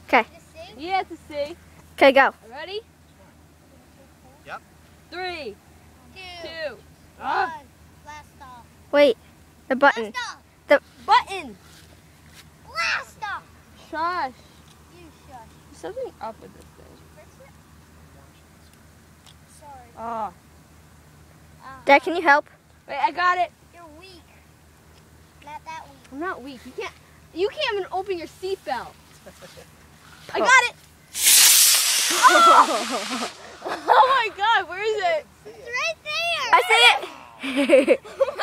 Okay. Yeah, it's a C. Okay, go. Ready? Yep. 3, 2. 1. Blast off. Wait. The button. Blast off. The Button. Blast off. Shush. You shush. There's something up with this thing. Sorry. Oh. Dad, can you help? Wait, I got it. You're weak. Not that weak. I'm not weak. You can't even open your seatbelt. I got it. Oh my God, where is it? It's right there. I see it. Oh